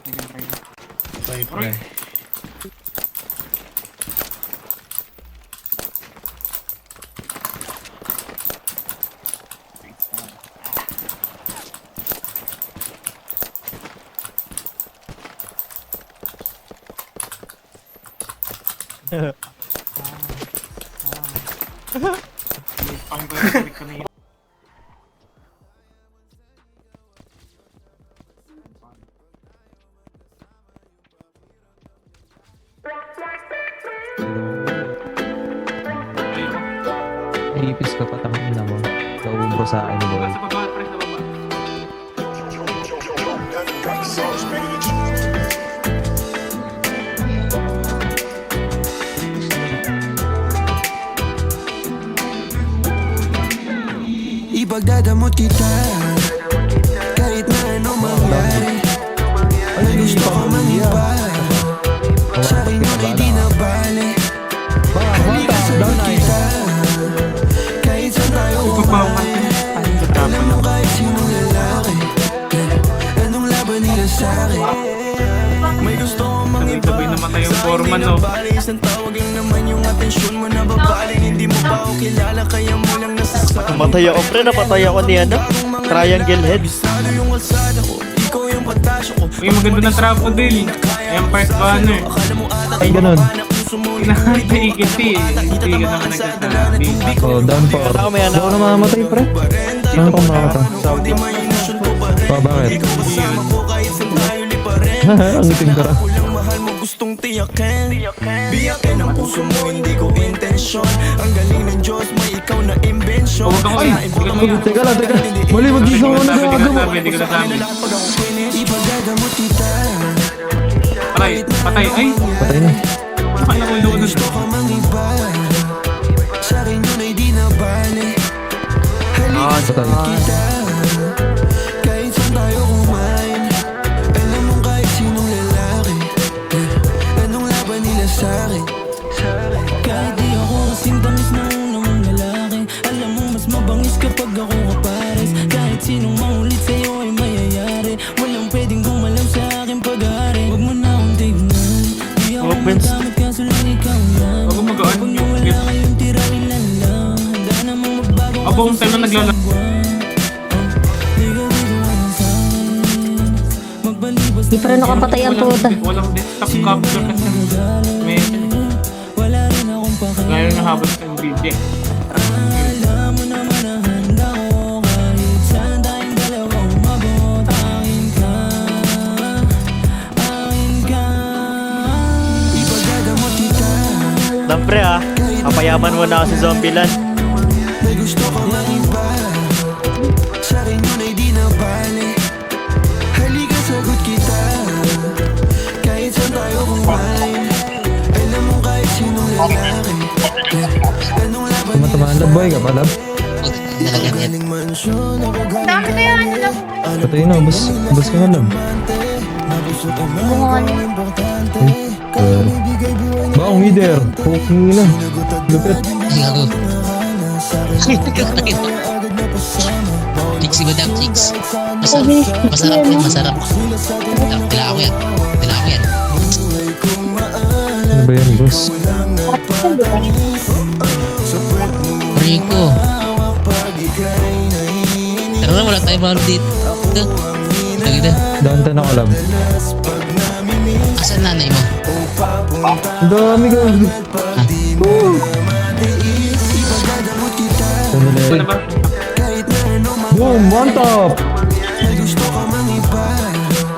Try, pre. Ipis ka pa, tangin na mo. Kauubro sa akin, boy. Sa baba, pre, sa baba. Ipagdadamot kita kahit na anong mangyari. May gusto ko mangiba, sa'kin yun ay di na bale. Halika sagot kita kahit saan tayo kumain. Alam mo kahit sinong lalaki, anong laban nila sa'kin. May gusto ko mangiba, Sabay namatay yung sa'kin foreman, di no? na bale. Isang tawag lang naman yung atensyon mo na babaling. Hindi mo pa ako kilala kaya mo lang nasasabi. Matay ako, pre. Napatay ako ni ano? Triangle head. Uy, maganda ng trap din. Empire Banner. Ay, ganun. Kinakatigit eh. Hindi ka naman nagsasabi. Oh, down po. Ako may anak. Ako na mamamatay, pre. Ano kung makamatay? Pa, bakit? Ang itim ka ra. Gustong tiyakin, biyakin ang puso mo, hindi ko intensyon. Ang galing ng Diyos, may ikaw na imbensyon. Huwag ako eh. Hindi ka mo. Teka lang, teka. Mali, mag-isa mo na gagawa. Hindi ko nasabi. Ipagdadamot kita Patay, patay. Ay, Patay na. akala ko yun. gusto ka mangiba, sa'kin yun ay di na bale. Halika Patay. kita kahit saan tayo kumain. Alam mo kahit sinong lalaki, anong laban nila sa'kin. Kahit di ako kasing tamis na unang lalaki, alam mo mas mabangis kapag ako kapares. Kahit sinong maulit sa'yo ay mayayari, walang pwedeng gumalam sa akin pag-aari. Huwag mo na akong tignan, di ako matamit kaso lang ikaw lang. Huwag magaan. Pag nawala kayong tira ilan lang, handa namang magbago Ako ang time na naglalaro. Di pa rin nakapatay ang puta. Walang desktop capture kasi. May gaya ng habang sa video. Alam mo naman na handa ko kahit saan tayong dalawa umabot. Akin ka, akin ka. Ipagdadamot kita Dan, pre, ha. Kapayaman mo na ako si Zombieland. may gusto ka mangiba, sa'kin yun ay di na bale. Halika sagot kita kahit saan tayo kumain. Alam mo kahit sinong lalaki, anong laban Tumatamaan na, boy ka pa, lab. galing mansyon. Ako galing Dami kaya ano lang. Patay na, bus ka nga, lab. Bungon. Baong leader. Puking na. Lupit. Gago. Chicks, iba daw, chicks. Masarap yan, masarap. Tila ako yan. Tila ako yan. Ano ba yan, boss? Rico. Tara na, wala tayo mahal dito. Lagi na. Dante na ko, lab. Asan nanay mo? Ang dami ka. Ano ba? Boom! One top!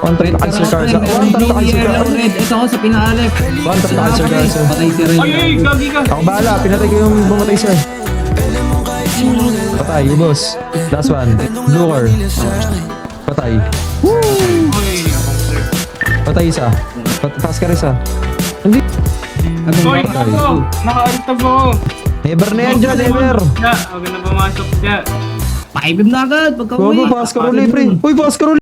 One top na Sir Garza. One top na Sir Garza. Ito ako sa pinaalip. One top na Sir Garza. Patay si Ren. Ay, ay, gagi ka. Ako bahala. Pinatay ko yung bumatay sir. Patay, boss. Last one. Blue car. Patay. Uy, Patay isa. Taas ka rin isa. Hindi. Uy, ako. Naka-altab ako. Never na yan dyan, never. Ya, huwag na pumasok dyan. Paibib na agad. Pagka Gogo, pass ka ulit, pre. Uy, pass ka ulit.